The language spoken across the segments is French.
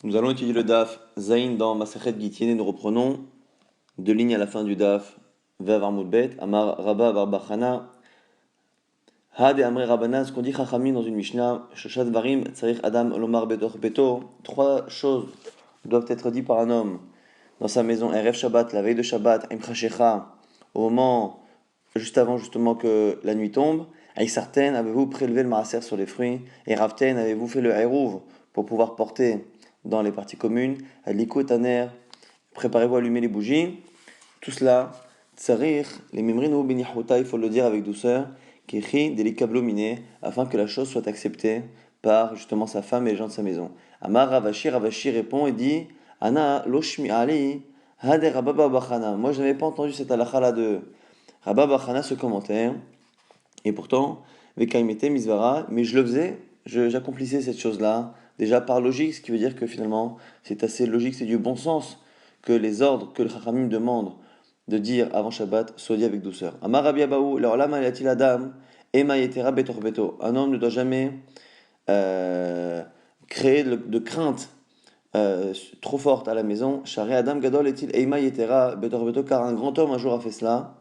Nous allons étudier le DAF Zain dans Masachet Gittin et nous reprenons deux lignes à la fin du DAF Vav Amud Bet, Amar Rabba Bar Bachana, Had et Amre Rabbanan, ce qu'on dit Chachamim dans une Mishnah, Shoshat Varim, Tsarich Adam Lomar Betor Beto, trois choses doivent être dites par un homme dans sa maison, Erev Shabbat, la veille de Shabbat, Im Chashecha, au moment juste avant justement que la nuit tombe, Aïsarten, avez-vous prélevé le maaser sur les fruits, et Ravten, avez-vous fait le Hérouv pour pouvoir porter dans les parties communes, Adliko Taner, préparez-vous à allumer les bougies, tout cela, Tsarir, les Memrinu Benichota, il faut le dire avec douceur, Kichi, délicablomine, afin que la chose soit acceptée par justement sa femme et les gens de sa maison. Amar Ravashi, Ravashi répond et dit, Ana Loshmi Ali, Hade Rababa Bachana. Moi je n'avais pas entendu cette halakha là de Rabba Bachana, ce commentaire, et pourtant, Vekaimete Misvara, mais je le faisais, j'accomplissais cette chose-là, déjà par logique, ce qui veut dire que finalement, c'est assez logique, c'est du bon sens que les ordres que le Chachamim demande de dire avant Shabbat soient dits avec douceur. Amar Rabbi Abaou, alors là, Malatil Adam, Ema Yetera Betor Beto. Un homme ne doit jamais euh, créer de crainte trop forte à la maison. Shari Adam Gadol est-il Ema Yetera Betor Beto, car un grand homme un jour a fait cela.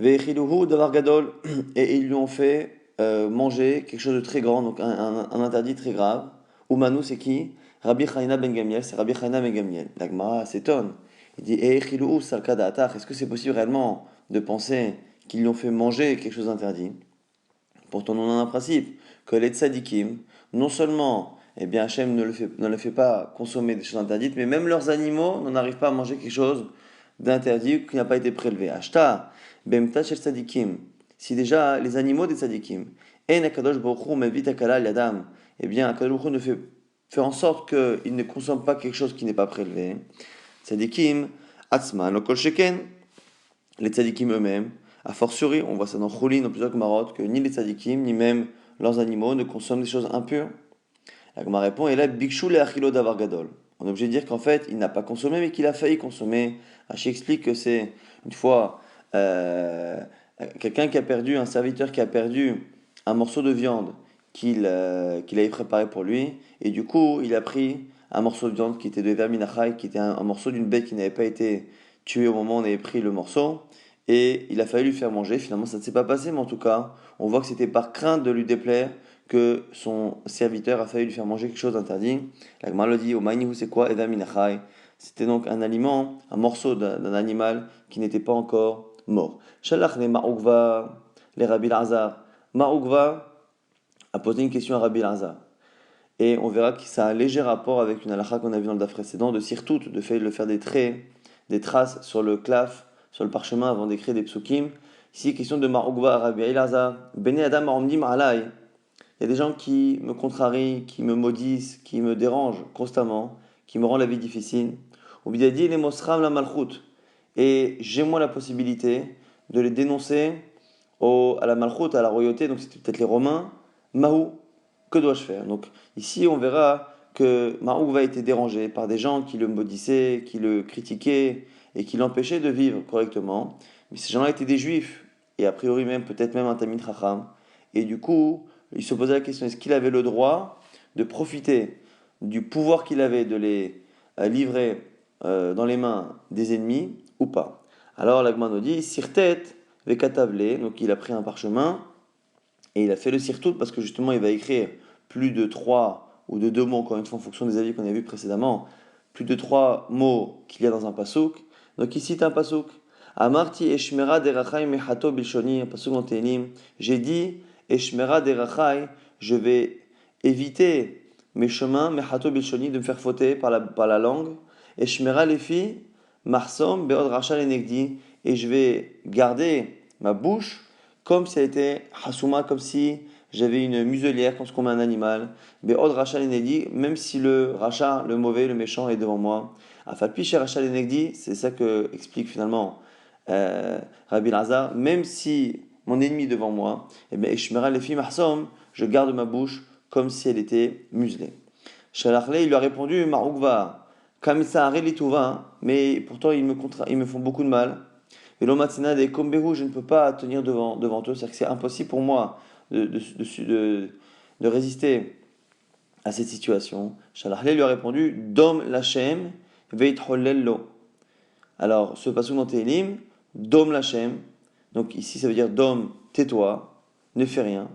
Ve'echiluhu davar gadol, et ils lui ont fait manger quelque chose de très grand, donc un interdit très grave. Umanu, c'est qui? Rabbi Chaina ben Gamiel, c'est Rabbi Chaina ben Gamiel. La Gemara s'étonne. Il dit Echiluhu salkada atar, est-ce que c'est possible réellement de penser qu'ils lui ont fait manger quelque chose d'interdit? Pourtant, on a un principe que les tzadikim, non seulement eh bien, Hachem ne le fait pas consommer des choses interdites, mais même leurs animaux n'en arrivent pas à manger quelque chose d'interdit qui n'a pas été prélevé. Ashta, bemta shel tzadikim. Si déjà les animaux des tzadikim, en akadosh baruch hu mevit akala yadam, eh bien, akadosh baruch hu ne fait en sorte qu'ils ne consomment pas quelque chose qui n'est pas prélevé. Tzadikim, atzman, lokol sheken, les tzadikim eux-mêmes, a fortiori, on voit ça dans Choulin, dans plusieurs Gemarot, que ni les tzadikim, ni même leurs animaux ne consomment des choses impures. La Gemara répond, et là, Bikshu le achilo davar gadol. On est obligé de dire qu'en fait, il n'a pas consommé, mais qu'il a failli consommer. Rashi explique que c'est une fois quelqu'un qui a perdu, un serviteur qui a perdu un morceau de viande qu'il avait préparé pour lui, et du coup, il a pris un morceau de viande qui était de verminachai, qui était un morceau d'une bête qui n'avait pas été tuée au moment où on avait pris le morceau, et il a fallu lui faire manger. Finalement, ça ne s'est pas passé, mais en tout cas, on voit que c'était par crainte de lui déplaire que son serviteur a failli lui faire manger quelque chose d'interdit. La Gemara le dit, au Maïnihu c'est quoi? Eda minachai. C'était donc un aliment, un morceau d'un animal qui n'était pas encore mort. Shalach le Ma'ugva, les Rabbi Lazar. Ma'ugva a posé une question à Rabbi Lazar. Et on verra que ça a un léger rapport avec une halakha qu'on a vu dans le daf précédent, de sirtout, de faire des traits, des traces sur le claf, sur le parchemin avant d'écrire des psukim. Ici, question de Ma'ugva à Rabbi Lazar. Bene Adam Ma'omdim Alay. Il y a des gens qui me contrarient, qui me maudissent, qui me dérangent constamment, qui me rendent la vie difficile. Ubidadi les mosram la malchut. Et j'ai moi la possibilité de les dénoncer à la malchut, à la royauté, donc c'était peut-être les Romains. Mahou, que dois-je faire? Donc ici on verra que Mahou va être dérangé par des gens qui le maudissaient, qui le critiquaient et qui l'empêchaient de vivre correctement. Mais ces gens-là étaient des juifs, et a priori même peut-être même un Tamid Chacham. Et du coup, il se posait la question, est-ce qu'il avait le droit de profiter du pouvoir qu'il avait de les livrer dans les mains des ennemis ou pas? Alors l'Agma nous dit, Sirtet vekatavle, donc il a pris un parchemin et il a fait le sirtout parce que justement il va écrire plus de 3 ou de 2 mots, encore une fois en fonction des avis qu'on a vus précédemment, plus de 3 mots qu'il y a dans un pasouk. Donc il cite un pasouk. Amarti eshmera derachai mechato bilshoni, un pasouk dans Tehillim. J'ai dit eshmera derachai, je vais éviter mes chemins, mechato bilshoni, de me faire fauter par la langue. Eshmera lefi, marsom beod rachal enegdi, et je vais garder ma bouche comme si elle était hasuma, comme si j'avais une muselière, comme ce qu'on met un animal. Be'od rachal enegdi, même si le rachat, le mauvais, le méchant est devant moi. Afalpi chez rachal enegdi, c'est ça que explique finalement Rabbi Lazar, même si mon ennemi est devant moi, et bien, Ishmera lefi mahsom, je garde ma bouche comme si elle était muselée. Shalachle, il lui a répondu, Maroukva, Kamisa Arelituva, mais pourtant ils me font beaucoup de mal. Et l'omatsina des kombehu, je ne peux pas tenir devant eux, c'est-à-dire que c'est impossible pour moi de, de, de, de résister à cette situation. Shalahlel lui a répondu Dom Lachem Veit Hollel Lo. Alors, ce passage dans Tehillim, Dom Lachem, donc ici ça veut dire Dom, tais-toi, ne fais rien.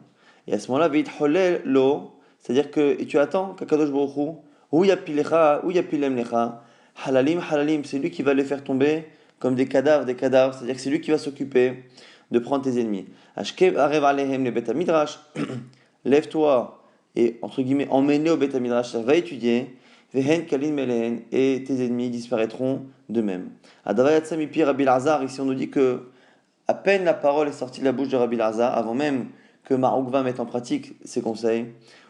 Et à ce moment-là, Veit Hollel Lo, c'est-à-dire que et tu attends qu'Akadosh Baruch Hu, ou Yapilecha, ou Yapilem Lecha, Halalim, Halalim, c'est lui qui va les faire tomber comme des cadavres, c'est-à-dire que c'est lui qui va s'occuper de prendre tes ennemis. Ashkev Arev Alehem le Bet Midrash, lève-toi et entre guillemets emmène-les au Bet Midrash, va étudier. Vehen Kalin Melehen, et tes ennemis disparaîtront d'eux-mêmes. Adavayat Samipi Rabbi Lazar, ici on nous dit que à peine la parole est sortie de la bouche de Rabbi Lazar, avant même que Marugva mette en pratique ses conseils,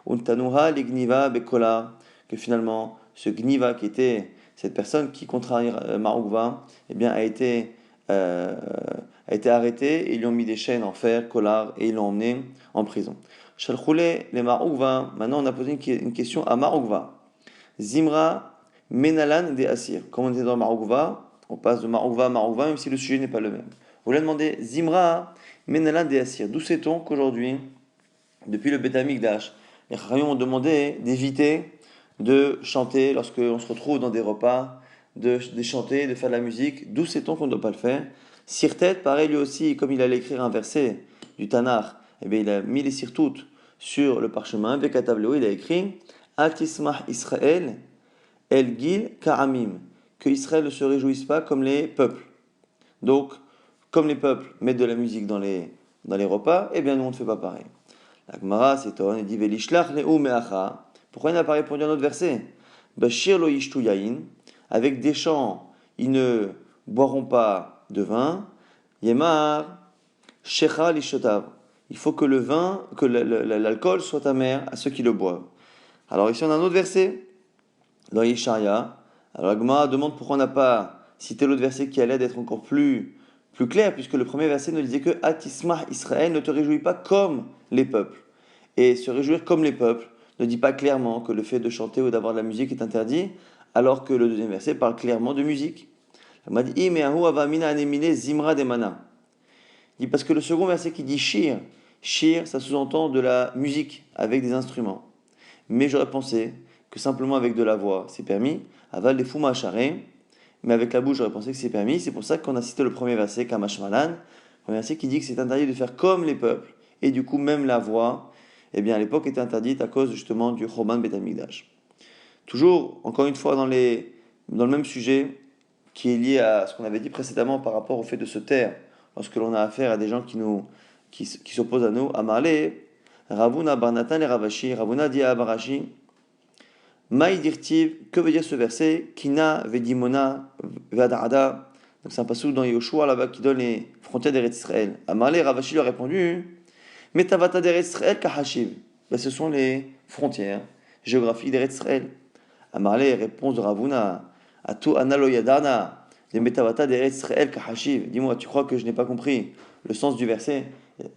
Untanuha Ligniva Bekola, que finalement ce Gniva qui était cette personne qui contrarie Marugva, eh bien a été arrêté et ils lui ont mis des chaînes en fer, collard, et ils l'ont emmené en prison. Shalchoule les Marugva, maintenant on a posé une question à Marugva. Zimra Menalan de Asir. Comme on était dans Marugva, on passe de Marugva à Marugva, même si le sujet n'est pas le même. Vous voulez demander Zimra Menalan de Asir. D'où sait-on qu'aujourd'hui, depuis le Beth Amikdash, les Chachamim ont demandé d'éviter de chanter lorsqu'on se retrouve dans des repas, de chanter, de faire de la musique. D'où sait-on qu'on ne doit pas le faire? Sirtet, pareil lui aussi, comme il allait écrire un verset du Tanakh, eh bien, il a mis les sirtout sur le parchemin, Vekatableo, il a écrit Atismah Israël, El Gil Ka'amim, que Israël ne se réjouisse pas comme les peuples. Donc, comme les peuples mettent de la musique dans les repas, eh bien nous on ne fait pas pareil. La Gemara s'étonne et dit Velishlach le'u me'acha. Pourquoi il n'a pas répondu à un autre verset? Bashir lo yishtu yain, avec des chants, ils ne boiront pas de vin. Yemar shecha lishotav. Il faut que l'alcool soit amer à ceux qui le boivent. Alors ici on a un autre verset, dans Yesharia. Alors la Gemara demande pourquoi on n'a pas cité l'autre verset qui allait d'être encore plus clair, puisque le premier verset ne disait que Atismah Israël, ne te réjouis pas comme les peuples. Et se réjouir comme les peuples ne dit pas clairement que le fait de chanter ou d'avoir de la musique est interdit, alors que le deuxième verset parle clairement de musique. La Gemara dit Imeahu avamina anemine zimra demana. Il dit parce que le second verset qui dit shir, ça sous-entend de la musique avec des instruments. Mais j'aurais pensé que simplement avec de la voix c'est permis, aval des fuma charé, mais avec la bouche j'aurais pensé que c'est permis. C'est pour ça qu'on a cité le premier verset, Kamashmalan, le premier verset qui dit que c'est interdit de faire comme les peuples, et du coup même la voix, eh bien à l'époque était interdite à cause justement du Choban Bet Hamikdash. Toujours, encore une fois, dans le même sujet qui est lié à ce qu'on avait dit précédemment par rapport au fait de se taire lorsque l'on a affaire à des gens qui s'opposent à nous, Amarle, Ravuna Barnatan et Ravashi, Ravuna dit à Barashi, Maïdirtiv, que veut dire ce verset? Kina vedimona vadada. Donc c'est un passage dans Yoshua là-bas qui donne les frontières d'Eretz Israël. Amarle, Ravashi lui a répondu, Metavata d'Eretz Israël kahashiv. Ben, ce sont les frontières géographiques d'Eretz Israël. Amarle, réponse de Ravuna, Atu analoyadana, les Metavata d'Eretz Israël kahashiv. Dis-moi, tu crois que je n'ai pas compris le sens du verset?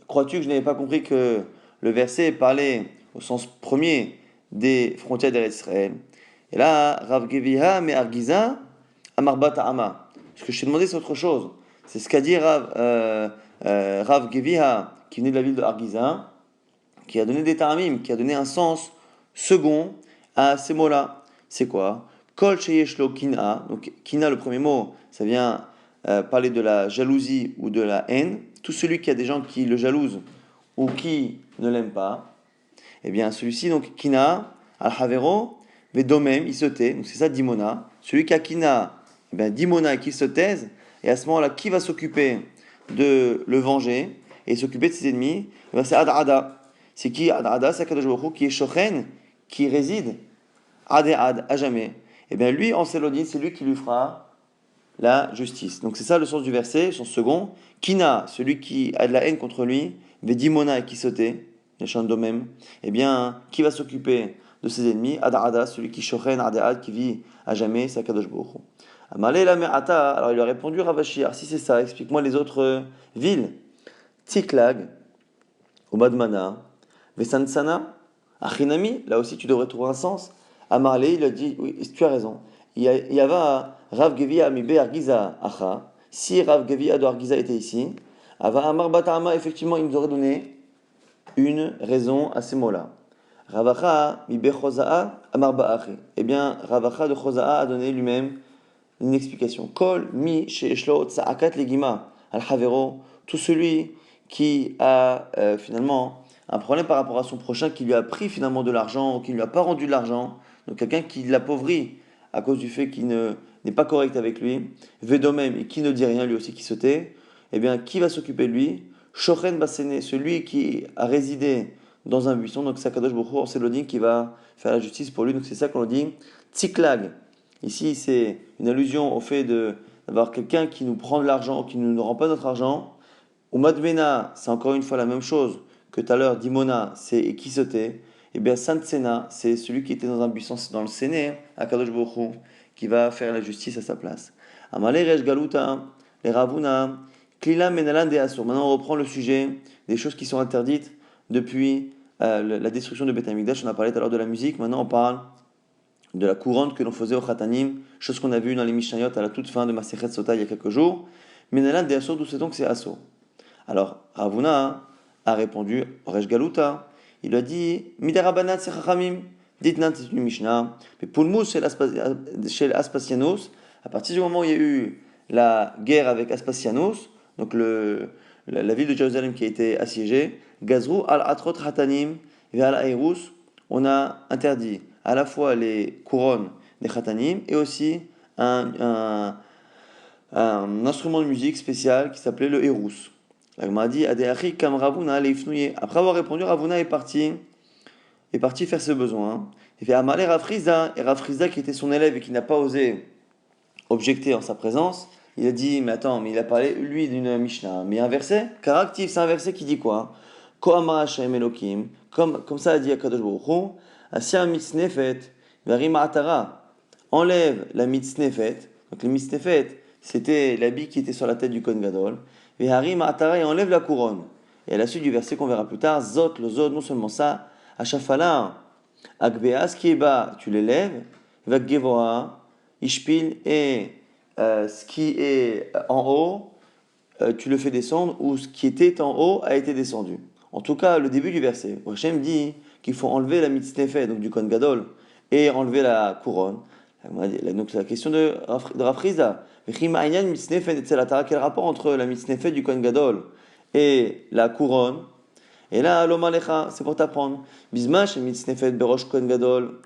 Crois-tu que je n'avais pas compris que le verset parlait au sens premier des frontières d'Eretz Israël? Et là, Rav Geviha me Argiza Amarbat Ama. Ce que je t'ai demandé, c'est autre chose. C'est ce qu'a dit Rav Geviha, qui venait de la ville de Argiza, qui a donné des ta'amim, qui a donné un sens second à ces mots-là. C'est quoi? Kol sheyeshlo kina. Donc, kina, le premier mot, ça vient parler de la jalousie ou de la haine. Tout celui qui a des gens qui le jalousent ou qui ne l'aiment pas, eh bien, celui-ci, donc, kina, al-havero, vedomem, il se tait. Donc, c'est ça, dimona. Celui qui a kina, eh bien, dimona et qui se taise. Et à ce moment-là, qui va s'occuper de le venger et s'occuper de ses ennemis? Eh bien, c'est Ad-Ada. C'est qui Ad-Ada? C'est Akadosh Baruch Hu qui est Shochen, qui réside Ad-Ad, à jamais. Et bien lui, en Sélodine, c'est lui qui lui fera la justice. Donc c'est ça le sens du verset, son second. Kina, celui qui a de la haine contre lui, Vedimona et qui sautait, les chants même. Eh bien, qui va s'occuper de ses ennemis? Ad-Ada, celui qui Shochen, Ad-Ad, qui vit à jamais, c'est Akadosh Baruch Hu. Amalé la me'ata, alors il lui a répondu Ravashi, si c'est ça, explique-moi les autres villes. Tsiklag, Obadmana, Vesansana, Achinami, là aussi tu devrais trouver un sens. Amarlé, il a dit, oui, tu as raison. Il y avait Rav Gevia Amibe Argiza Acha. Si Rav Gevia de Argiza était ici, Ava Amar Batama, effectivement, il nous aurait donné une raison à ces mots-là. Ravacha mi bechoza'a amar ba'achi. Eh bien, Ravacha de Choza'a a donné lui-même une explication. Kol mi she'eshlo tza'akat legima al havero. Tout celui qui a finalement un problème par rapport à son prochain, qui lui a pris finalement de l'argent, ou qui ne lui a pas rendu de l'argent, donc quelqu'un qui l'appauvrit à cause du fait qu'il n'est pas correct avec lui, vedomem, et qui ne dit rien lui aussi, qui se tait, eh bien, qui va s'occuper de lui? Shochen Basene, celui qui a résidé dans un buisson, donc c'est Akadosh Baruch Hu, c'est l'Odin qui va faire la justice pour lui, donc c'est ça qu'on dit Tziklag. Ici, c'est une allusion au fait d'avoir quelqu'un qui nous prend de l'argent, qui ne nous rend pas notre argent. Ou Madmena, c'est encore une fois la même chose que tout à l'heure, Dimona, c'est qui se tait. Et bien, Santsena, c'est celui qui était dans un buisson, c'est dans le Séné, Akadosh Baruch Hu, qui va faire la justice à sa place. Amale Resh Galuta, les Ravuna, Klila Menalan de Asur. Maintenant, on reprend le sujet des choses qui sont interdites depuis la destruction de Beth Amikdash. On a parlé tout à l'heure de la musique. Maintenant, on parle de la couronne que l'on faisait au Khatanim, chose qu'on a vue dans les Mishnayot à la toute fin de Masechet Sota il y a quelques jours. Menalan de Asur, d'où sait-on que c'est Asur? Alors, Ravuna a répondu, Resh Galuta, il a dit, Midarabanat c'est Chachamim. Dites-nous, c'est une Mishnah. Mais Pulmus chez Aspasianos, à partir du moment où il y a eu la guerre avec Aspasianos, donc la ville de Jérusalem qui a été assiégée, Gazrou al-Atrot Khatanim et al-Airus, on a interdit à la fois les couronnes des Khatanim et aussi un instrument de musique spécial qui s'appelait le Eirus. La Gemara dit, Adeachi kam Ravuna leifnouye. Après avoir répondu, Ravuna est parti faire ses besoins. Il fait Amalé Rafriza, et Rafriza qui était son élève et qui n'a pas osé objecter en sa présence, il a dit, mais attends, mais il a parlé, lui, d'une Mishnah, mais un verset, caractif, c'est un verset qui dit quoi? Koama Hashem Elokim, comme ça a dit Akadosh Baruch Hu, Asya mitznefet, Varima Atara, enlève la mitznefet, donc le mitznefet, c'était l'habit qui était sur la tête du Kohen Gadol, Varima Atara, et enlève la couronne. Et à la suite du verset qu'on verra plus tard, Zot, le Zot, non seulement ça, Ashafala, Akbeas, qui est bas, tu l'élèves, Vakgevoa, Ishpil, et ce qui est en haut, tu le fais descendre, ou ce qui était en haut a été descendu. En tout cas, le début du verset, Hachem dit qu'il faut enlever la mitznefet, donc du Kohen Gadol, et enlever la couronne. Donc c'est la question de Rafriza. Quel rapport entre la mitznefet du Kohen Gadol et la couronne? Et là, l'omalecha, c'est pour t'apprendre. Bismash et mitznefet berosh Kohen Gadol.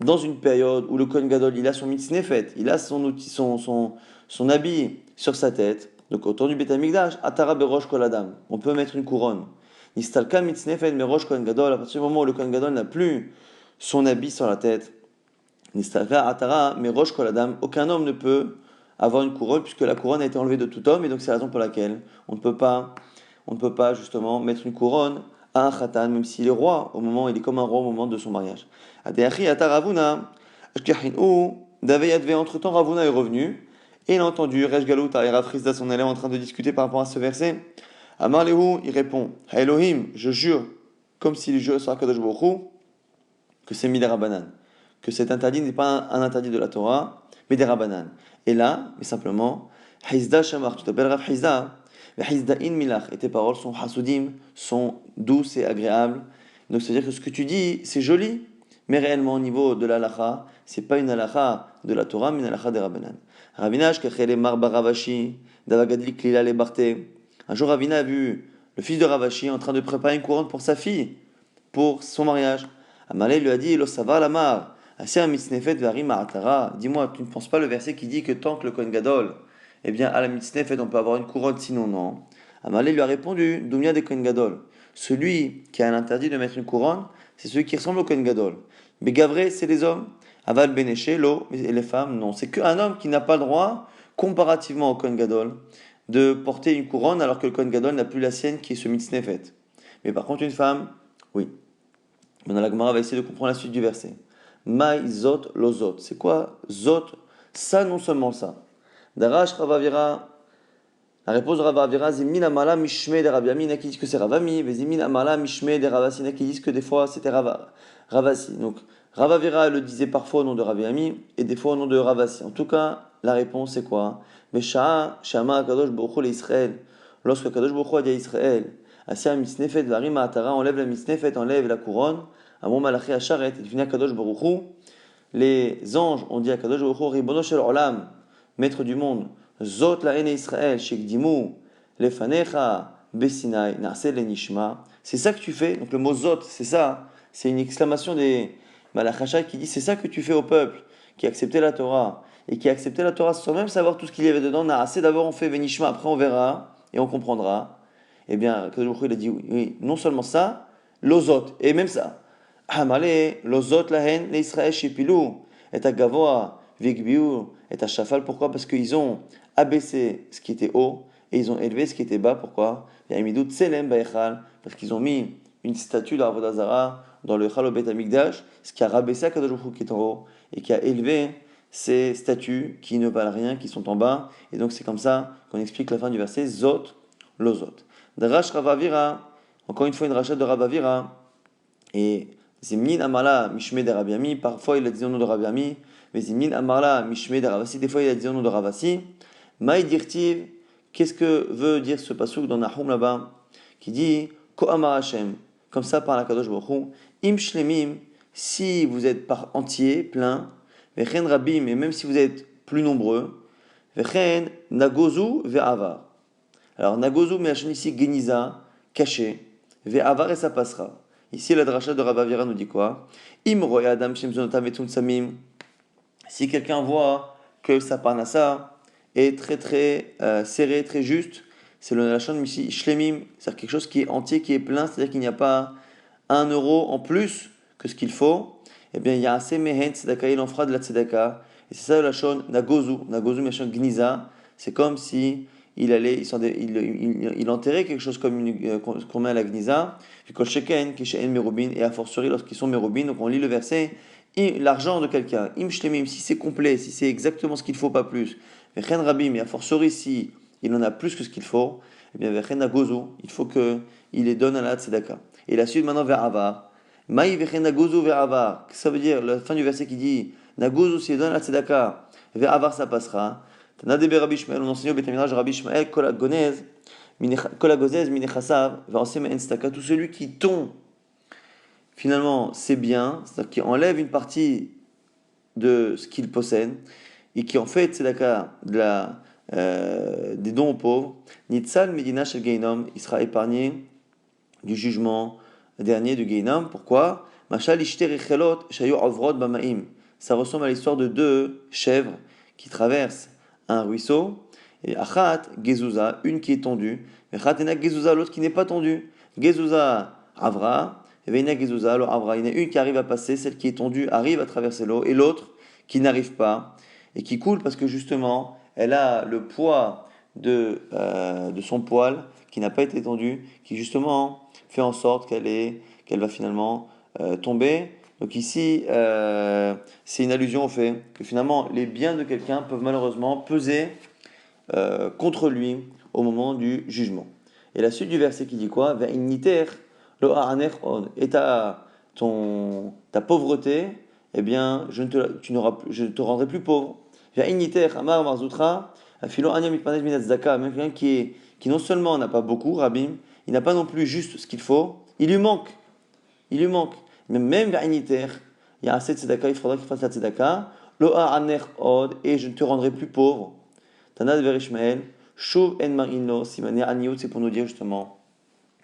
Dans une période où le Kohen Gadol, il a son mitznefet, il a son outil, son habit sur sa tête. Donc au temps du Beth Amikdash, atara berosh kol adam. On peut mettre une couronne. Nistalka mitznefet berosh Kohen Gadol. À partir du moment où le Kohen Gadol n'a plus son habit sur la tête, nistalka atara merosh kol adam. Aucun homme ne peut avoir une couronne puisque la couronne a été enlevée de tout homme et donc c'est la raison pour laquelle on ne peut pas justement mettre une couronne à un khatan, même s'il est roi au moment, il est comme un roi au moment de son mariage. Adeachi ata Ravuna, entre-temps Ravuna est revenu, et il a entendu Resh Galuta et Rafrizda son élève en train de discuter par rapport à ce verset. Amar Lehu, il répond, Ha Elohim, je jure, comme s'il jurait sur Akadosh Baruch Hu, que c'est Midarabanan, que cet interdit n'est pas un interdit de la Torah, mais des Rabanan. Et là, mais simplement, Hizda Shamar, tu t'appelles Rav Hizda, et tes paroles sont hasudim, sont douces et agréables. Donc c'est-à-dire que ce que tu dis, c'est joli, mais réellement au niveau de l'halakha, c'est pas une halakha de la Torah, mais une halakha des Rabbanan. Ravina, shkechele marba Ravashi, davagadli klila le barte. Un jour, Ravina a vu le fils de Ravashi en train de préparer une couronne pour sa fille, pour son mariage. Amalé lui a dit, lo savar la mar, asya mitznefet varim ma'atara. Dis-moi, tu ne penses pas le verset qui dit que tant que le Kohen Gadol, eh bien, à la mitznefet, on peut avoir une couronne, sinon non. Amalé lui a répondu, Doumia de Kohen Gadol. Celui qui a l'interdit de mettre une couronne, c'est celui qui ressemble au Kohen Gadol. Mais Gavré, c'est les hommes. Aval Benéché, l'eau, et les femmes, non. C'est qu'un homme qui n'a pas le droit, comparativement au Kohen Gadol, de porter une couronne alors que le Kohen Gadol n'a plus la sienne qui est ce mitznefet. Mais par contre, une femme, oui. Maintenant, la Gemara va essayer de comprendre la suite du verset. Maï zot lo zot. C'est quoi zot? Ça, non seulement ça. Darash Ravavira. La réponse de Ravavira, Zimin Amala Mishme de Rabiamina qui disent que c'est Ravami, mais Zimin Amala Mishme de Ravasina qui disent que des fois c'était Ravasi. Donc Ravavira le disait parfois au nom de Rabiami et des fois au nom de Ravasi. En tout cas, la réponse c'est quoi? Mais Sha'a, Shama Kadosh Baruch Hu Israël. Lorsque Kadosh Baruch Hu a dit à Israël, Asya Misnefet Varim Atara, enlève la Misnefet, enlève la couronne. Amon Malachi Asharet, et fini Kadosh Baruch Hu, les anges ont dit à Kadosh Baruch Hu, Ribono Shel Olam, maître du monde, Zot la haine Israël, Shekdimu, Lefanecha, Bessinai, Naase le Nishma. C'est ça que tu fais. Donc le mot Zot, c'est ça. C'est une exclamation des Malachachai qui dit c'est ça que tu fais au peuple qui a accepté la Torah et qui a accepté la Torah sans même savoir tout ce qu'il y avait dedans. Naase, d'abord on fait Venishma, après on verra et on comprendra. Eh bien, Kadosh Baruch Hu, il a dit oui, non seulement ça, l'Ozot, et même ça. Hamale, l'Ozot la haine les Israël Shepilou, et à Gavoa, Vigbiu, et à Shafal. Pourquoi? Parce qu'ils ont abaissé ce qui était haut et ils ont élevé ce qui était bas. Pourquoi? Parce qu'ils ont mis une statue d'Avodah Zarah dans le Echal au Beth Amikdash, ce qui a rabaissé Akadosh Baruch Hu qui est en haut et qui a élevé ces statues qui ne valent rien, qui sont en bas. Et donc c'est comme ça qu'on explique la fin du verset Zot, Lozot. Drash Ravavira, encore une fois une rachat de Ravavira, et Zimnin Amala Mishme de Rabiami, parfois il a dit au nom de Rabiami, mais Zimnin Amala Mishme de Ravasi, des fois il a dit au nom de Ravasi. Maï dirtiv, qu'est-ce que veut dire ce pasuk dans Nahum là-bas, qui dit Ko Amar Hashem, comme ça par la Kadosh Baruch Hu, Im Shlemim, si vous êtes par entier, plein, Vechen Rabim, et même si vous êtes plus nombreux, Vechen Nagozu Ve'avar. Alors Nagozu, mais Hachem ici Geniza, caché, Ve'avar et ça passera. Ici la dracha de Rabavira nous dit quoi? Im roya Adam Shem Zonotam et Samim. Si quelqu'un voit que sa parnassa est très très serré, très juste, c'est le lachon ici shlemim, c'est-à-dire quelque chose qui est entier, qui est plein, c'est-à-dire qu'il n'y a pas 1 euro en plus que ce qu'il faut. Eh bien, il y a assez mehen tzedaka, il en fera de la tzedaka. Et c'est ça le lachon nagozu, nagozu mechon gniza. C'est comme si il enterrait quelque chose comme qu'on met à la gniza. Puis sheken qui sheken merubin, et a fortiori lorsqu'ils sont merubin. Donc on lit le verset. L'argent de quelqu'un, im shlemim, si c'est complet, si c'est exactement ce qu'il faut, pas plus, vechen rabim, et a fortiori si il en a plus que ce qu'il faut, eh bien vechen nagozu, il faut qu'il les donne à la tzedaka. Et la suite maintenant vers avar, maï vechen nagozu vers avar, ça veut dire la fin du verset qui dit nagozu si il donne à la tzedaka, vers avar ça passera. Tanadebe Rabbi Ishmael, on enseigne au Beth Midrash Rabbi Ishmael, kol hagozez minechasav, va enseigner en tzedaka, tout celui qui tombe finalement c'est bien, c'est-à-dire qui enlève une partie de ce qu'il possède et qui en fait tzedaka des dons aux pauvres, Nitzal Medina Shel Geinom, il sera épargné du jugement dernier du Geinom. Pourquoi? Mashal Ishte Rechelot Shayu Avrod Bamaim. Ça ressemble à l'histoire de 2 chèvres qui traversent un ruisseau. Et Achat Gezuza, une qui est tendue, et Chatena Gezuza, l'autre qui n'est pas tendue. Gezuza Avra, et Veina Gezuza, l'autre Avra. Il y en a une qui arrive à passer, celle qui est tendue arrive à traverser l'eau, et l'autre qui n'arrive pas et qui coule parce que justement elle a le poids de son poil qui n'a pas été tendu, qui justement fait en sorte qu'elle va finalement tomber. Donc ici, c'est une allusion au fait que finalement les biens de quelqu'un peuvent malheureusement peser contre lui au moment du jugement. Et la suite du verset qui dit quoi? Et ta pauvreté, eh bien, je te rendrai plus pauvre. Même quelqu'un qui non seulement n'a pas beaucoup, Rabim, il n'a pas non plus juste ce qu'il faut, il lui manque. Mais même il y a assez de tzedaka, il faudra qu'il fasse la tzedaka. Et je ne te rendrai plus pauvre. Tanad Verishmael, Shuv en marino, simane aniut, c'est pour nous dire justement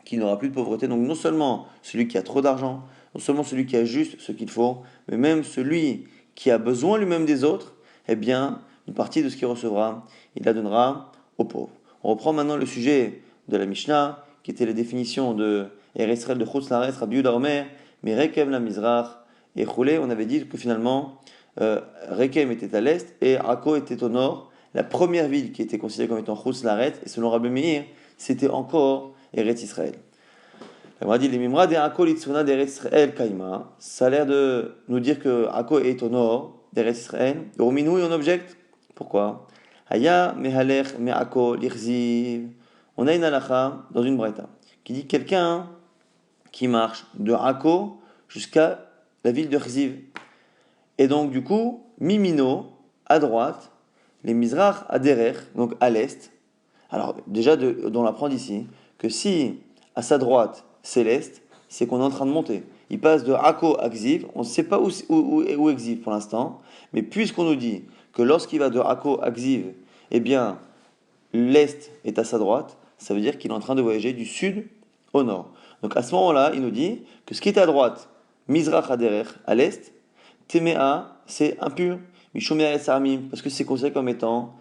qu'il n'aura plus de pauvreté. Donc non seulement celui qui a trop d'argent, non seulement celui qui a juste ce qu'il faut, mais même celui qui a besoin lui-même des autres, eh bien, une partie de ce qu'il recevra, il la donnera aux pauvres. On reprend maintenant le sujet de la Mishnah, qui était la définition de Eresrel de Chutz Laretz, Rabbi Yehuda Omer, mais Rekem la Mizrach et Choulé, on avait dit que finalement, Rekem était à l'est et Akko était au nord. La première ville qui était considérée comme étant Chutz Laretz, et selon Rabbi Meir, c'était encore Eretz Israël. On a dit les Mimra de Akko l'Itsuna d'Eretz Israël Kaima. Ça a l'air de nous dire que Akko est au nord d'Eretz Israël. Et au Minou, on objecte. Pourquoi? Haya mehalech me'Akko l'Ichziv. On a une halakha dans une braïta qui dit quelqu'un qui marche de Akko jusqu'à la ville de Chziv. Et donc, du coup, Mimino, à droite, les Mizrach à Derer, donc à l'est. Alors, déjà, on apprend d'ici que si à sa droite c'est l'est, c'est qu'on est en train de monter. il passe de Akko à Xiv, on ne sait pas où est Xiv pour l'instant, mais puisqu'on nous dit que lorsqu'il va de Akko à Xiv, eh bien, l'est est à sa droite, ça veut dire qu'il est en train de voyager du sud au nord. Donc à ce moment-là, il nous dit que ce qui est à droite, Mizrach Aderer, à l'est, Temea, c'est impur, Mishum Eretz Armim, parce que c'est considéré comme étant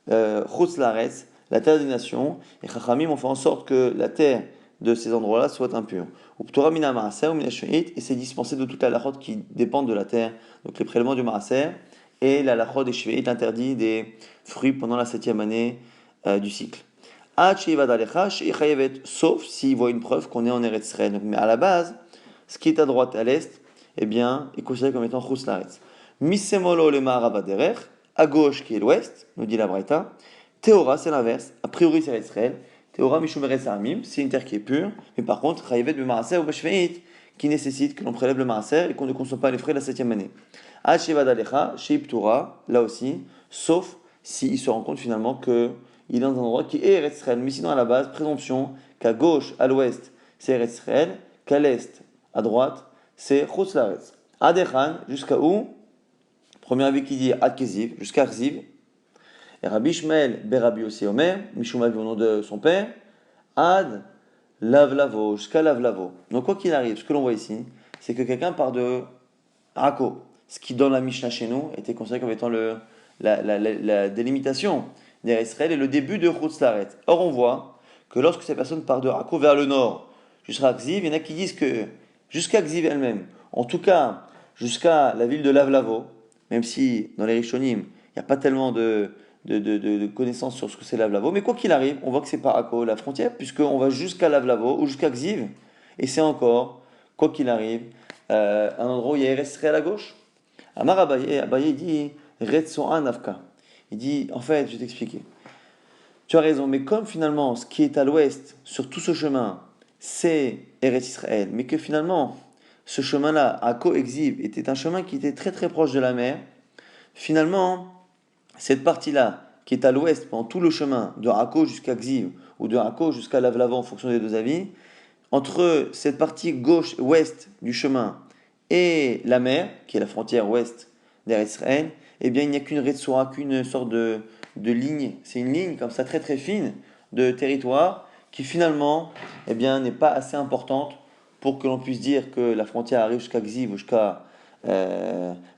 Chutz Laaretz, la terre des nations, et Chachamim ont fait en sorte que la terre de ces endroits-là soit impure. Ou Ptora Mina Maaser ou Mina Shveit, et c'est dispensé de toute la lachot qui dépendent de la terre, donc les prélèvements du Maaser, et la lachot des Shveit interdit des fruits pendant la 7e année du cycle. Sauf s'il voit une preuve qu'on est en Eretz Israël. Mais à la base, ce qui est à droite et à l'est, eh bien, est considéré comme étant Chutz Laaretz. Misemolo le Ma'arav Aderech, à gauche qui est l'ouest, nous dit la Braïta. Théora, c'est l'inverse. A priori, c'est Eretz Israël. Théora Mishum Eretz Armim, c'est une terre qui est pure. Mais par contre, Chayevet be Maaser ou Beshveit, qui nécessite que l'on prélève le Maaser et qu'on ne consomme pas les frais de la 7e année. Ad Shevad Alecha, Sheib Torah, là aussi, sauf s'il se rend compte finalement que il est dans un endroit qui est Eretz Israël. Mais sinon, à la base, présomption qu'à gauche, à l'ouest, c'est Eretz Israël, qu'à l'est, à droite, c'est Chutz Laaretz. Adechan, jusqu'à où? Premier avis qui dit Ad Keziv, jusqu'à Ksiv. Et Rabbi Ishmael Berabi Yossi Omer, Mishumavi au nom de son père, Ad Lavlavo, jusqu'à Lavlavo. Donc quoi qu'il arrive, ce que l'on voit ici, c'est que quelqu'un part de Akko, ce qui dans la Mishnah chez nous était considéré comme étant la délimitation d'Eretz Israël et le début de Chutz Laaretz. Or on voit que lorsque ces personnes partent de Akko vers le nord, jusqu'à Ksiv, il y en a qui disent que jusqu'à Ksiv elle-même, en tout cas jusqu'à la ville de Lavlavo, même si dans les Rishonim, il n'y a pas tellement de connaissances sur ce que c'est Lavlavo, mais quoi qu'il arrive, on voit que c'est pas Akko la frontière, puisqu'on va jusqu'à Lavlavo ou jusqu'à Ksiv, et c'est encore, quoi qu'il arrive, un endroit où il y a Eretz Israël à gauche. Amar Abaye dit Retsoan Afka. Il dit, en fait, je vais t'expliquer. Tu as raison, mais comme finalement, ce qui est à l'ouest, sur tout ce chemin, c'est Eretz Israël, mais que finalement, ce chemin-là, Akko Xiv, était un chemin qui était très très proche de la mer, finalement, cette partie-là, qui est à l'ouest, pendant tout le chemin, de Akko jusqu'à Xiv, ou de Akko jusqu'à Lavlavo, en fonction des deux avis, entre cette partie gauche-ouest du chemin et la mer, qui est la frontière ouest d'Eretz Israël, eh bien, il n'y a qu'une Retsoura, qu'une sorte de ligne. C'est une ligne comme ça très très fine de territoire qui finalement, eh bien, n'est pas assez importante pour que l'on puisse dire que la frontière arrive jusqu'à Xiv ou jusqu'à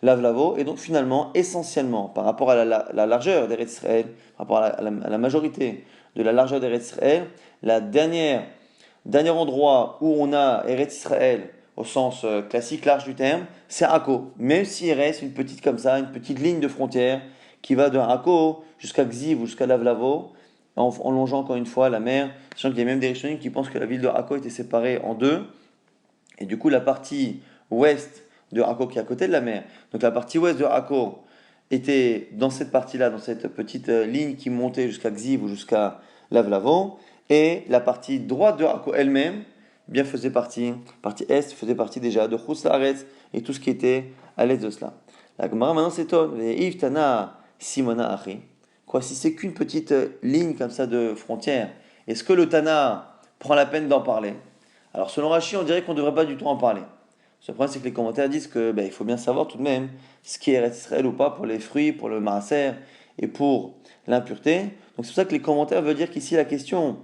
Lavlavo. Et donc finalement, essentiellement, par rapport à la largeur d'Eretz Israël, par rapport à la majorité de la largeur d'Eretz Israël, la dernier endroit où on a Eretz Israël au sens classique large du terme, c'est Akko. Même s'il reste une petite comme ça, une petite ligne de frontière qui va de Akko jusqu'à Xiv ou jusqu'à Lavlavo, en longeant encore une fois la mer, sachant qu'il y a même des Rishonim qui pensent que la ville de Akko était séparée en deux, et du coup la partie ouest de Akko qui est à côté de la mer, donc la partie ouest de Akko était dans cette partie-là, dans cette petite ligne qui montait jusqu'à Xiv ou jusqu'à Lavlavo, et la partie droite de Akko elle-même, bien faisait partie est faisait partie déjà de Chutz Laaretz et tout ce qui était à l'est de cela. La Gemara maintenant s'étonne. Ve'iv Tana Simona Achi. Quoi, si c'est qu'une petite ligne comme ça de frontière, est-ce que le Tana prend la peine d'en parler? Alors selon Rashi, on dirait qu'on ne devrait pas du tout en parler. Le problème, c'est que les commentaires disent que il faut bien savoir tout de même ce qui est Eretz Israël ou pas pour les fruits, pour le maaser et pour l'impureté. Donc c'est pour ça que les commentaires veulent dire qu'ici la question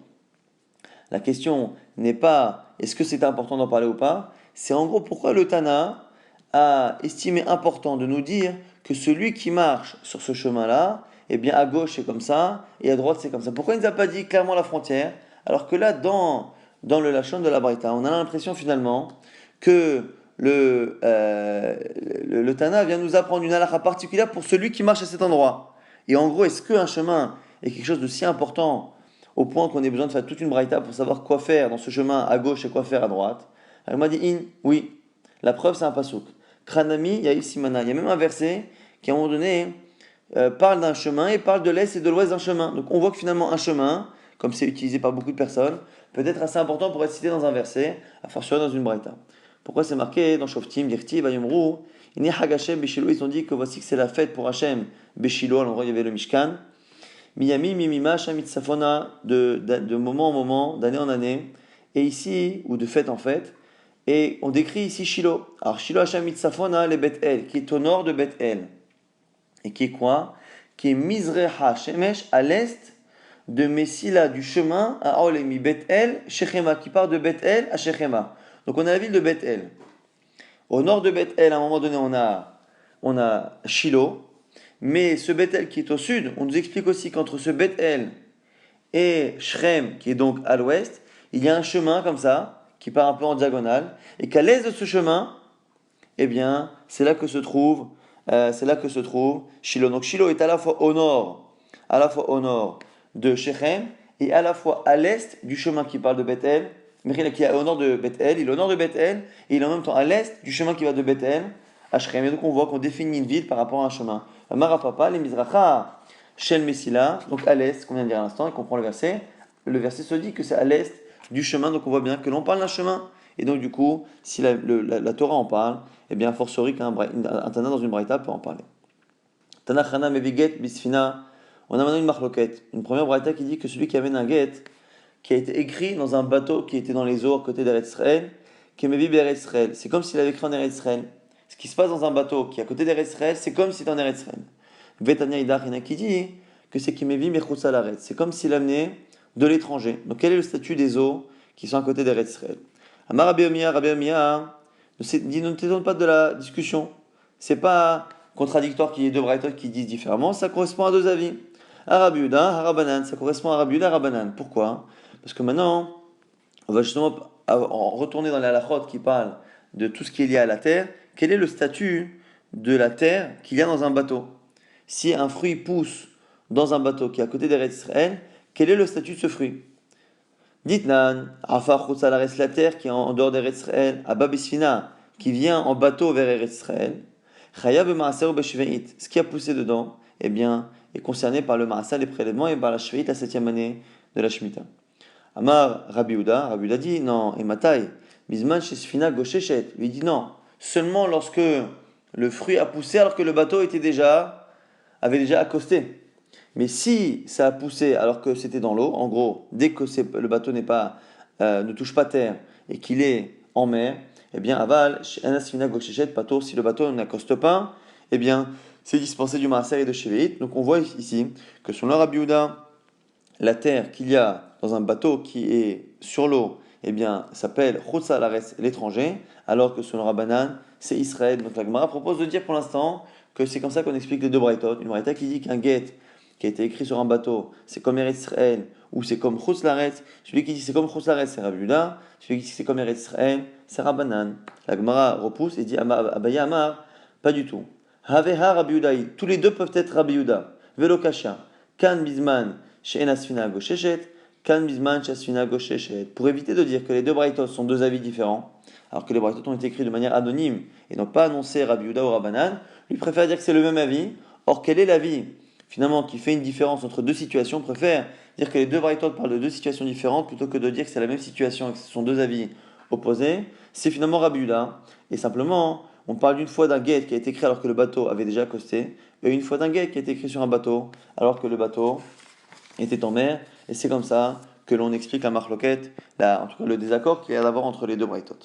n'est pas est-ce que c'est important d'en parler ou pas, c'est en gros pourquoi le Tana a estimé important de nous dire que celui qui marche sur ce chemin-là, eh bien à gauche c'est comme ça et à droite c'est comme ça. Pourquoi il ne nous a pas dit clairement la frontière, alors que là dans le Lachon de la Braïta, on a l'impression finalement que le Tana vient nous apprendre une halakha particulière pour celui qui marche à cet endroit. Et en gros, est-ce qu'un chemin est quelque chose de si important au point qu'on ait besoin de faire toute une braïta pour savoir quoi faire dans ce chemin à gauche et quoi faire à droite? Elle m'a dit oui. La preuve, c'est un pasouk. Kranami, Yaïf Simana. Il y a même un verset qui, à un moment donné, parle d'un chemin et parle de l'est et de l'ouest d'un chemin. Donc on voit que finalement, un chemin, comme c'est utilisé par beaucoup de personnes, peut être assez important pour être cité dans un verset, à faire dans une braïta. Pourquoi c'est marqué dans Shoftim, Dirti, Vayomru, Ini Hagashem, Beshilo, ils ont dit que voici que c'est la fête pour Hachem, Beshilo, à l'endroit où il y avait le Mishkan. Miyami, Mimima, Shamitzafona, de moment en moment, d'année en année, et ici, ou de fête en fête, Et on décrit ici Shiloh. Alors Shiloh Hacham Mitzafona le Bet El, qui est au nord de Bet El. Et qui est quoi? Qui est Mizreha Shemesh à l'est de Messila du chemin à Olemi Bet El, Shechema, qui part de Bet El à Shechema. Donc on a la ville de Bet El. Au nord de Bet El, à un moment donné, on a Shiloh. Mais ce Bet El qui est au sud, on nous explique aussi qu'entre ce Bet El et Shrem, qui est donc à l'ouest, il y a un chemin comme ça, qui part un peu en diagonale, et qu'à l'est de ce chemin, eh bien, c'est là que se trouve Shiloh. Donc Shiloh est à la fois au nord de Shechem, et à la fois à l'est du chemin qui parle de Bethel, mais qui est au nord de Bethel, il est au nord de Bethel, et il est en même temps à l'est du chemin qui va de Bethel à Shechem. Et donc on voit qu'on définit une ville par rapport à un chemin. Marapapa, les Mizracha, Shel Messila, donc à l'est, qu'on vient de dire à l'instant, et qu'on prend le verset. Le verset se dit que c'est à l'est du chemin, donc on voit bien que l'on parle d'un chemin. Et donc du coup, si la Torah en parle, eh bien, a fortiori qu'un Tana dans une braïta peut en parler. Tana Chana Meviget Bisfina, on a maintenant une marloquette. Une première braïta qui dit que celui qui amène un get, qui a été écrit dans un bateau qui était dans les eaux à côté d'Eretz Israël, qui est Mevi Be'eretz Israël. C'est comme s'il avait écrit en Eretz Israël. Ce qui se passe dans un bateau qui est à côté d'Eretz Israël, c'est comme si c'était en Eretz Israël. Vetania Idach, il y en a qui dit que c'est Kimevi Mechutz Alaretz. C'est comme s'il amenait de l'étranger. Donc quel est le statut des eaux qui sont à côté d'Eretz Israël? Amar Rabbi Omiya, ne t'étonne pas de la discussion. C'est pas contradictoire qu'il y ait deux braïtot qui disent différemment, ça correspond à deux avis. Rabbi Yehuda, Harabanan, ça correspond à Rabbi Yehuda, Harabanan. Pourquoi? Parce que maintenant, on va justement retourner dans les halachot qui parlent de tout ce qui est lié à la terre. Quel est le statut de la terre qu'il y a dans un bateau? Si un fruit pousse dans un bateau qui est à côté d'Eretz Israël, quel est le statut de ce fruit? Ditnan, Afar Chutzalares, la terre qui est en dehors d'Eretz Israël, à Babisfina, qui vient en bateau vers Eretz Israël, Chaya b'maaser ou b'shveit, ce qui a poussé dedans, eh bien, est concerné par le maasah, les prélèvements, et par la shveit, la 7e année de la Shemitah. Amar Rabbi Yehuda dit, non, et Matai, Bisman shesfina gosheshet, lui dit non, seulement lorsque le fruit a poussé alors que le bateau avait déjà accosté. Mais si ça a poussé alors que c'était dans l'eau, en gros, dès que le bateau ne touche pas terre et qu'il est en mer, eh bien, aval, anasfina gosheshet pato, si le bateau n'accoste pas, eh bien, c'est dispensé du maaser et de sheveit. Donc on voit ici que selon Rabbi Yehuda, la terre qu'il y a dans un bateau qui est sur l'eau, eh bien, s'appelle Chutz Alaretz, l'étranger, alors que selon Rabbanan, c'est Israël. Donc la Gemara propose de dire pour l'instant que c'est comme ça qu'on explique les deux braïtot. Une braïta qui dit qu'un get qui a été écrit sur un bateau, c'est comme Eretz Israël, ou c'est comme Chutz Laretz. Celui qui dit c'est comme Chutz Laretz, c'est Rabbi Yehuda. Celui qui dit c'est comme Eretz Israël, c'est Rabbanan. La Gemara repousse et dit Abaya Amar, pas du tout. Haveha Rabbi Yehuda, tous les deux peuvent être Rabbi Yehuda. Velo Kasha, Kan Bizman, She'en Asfina Gosheshet, Kan Bizman Shasfina Gosheshet. Pour éviter de dire que les deux braïtos sont deux avis différents, alors que les braïtos ont été écrits de manière anonyme et n'ont pas annoncé Rabbi Yehuda ou Rabbanan, lui préfère dire que c'est le même avis. Or, quel est l'avis finalement qui fait une différence entre deux situations? Préfère dire que les deux braïtot parlent de deux situations différentes plutôt que de dire que c'est la même situation et que ce sont deux avis opposés. C'est finalement Rabbi Yehuda. Et simplement, on parle d'une fois d'un guet qui a été écrit alors que le bateau avait déjà accosté, et une fois d'un guet qui a été écrit sur un bateau alors que le bateau était en mer. Et c'est comme ça que l'on explique la marloquette, en tout cas le désaccord qu'il y a d'abord entre les deux braïtot.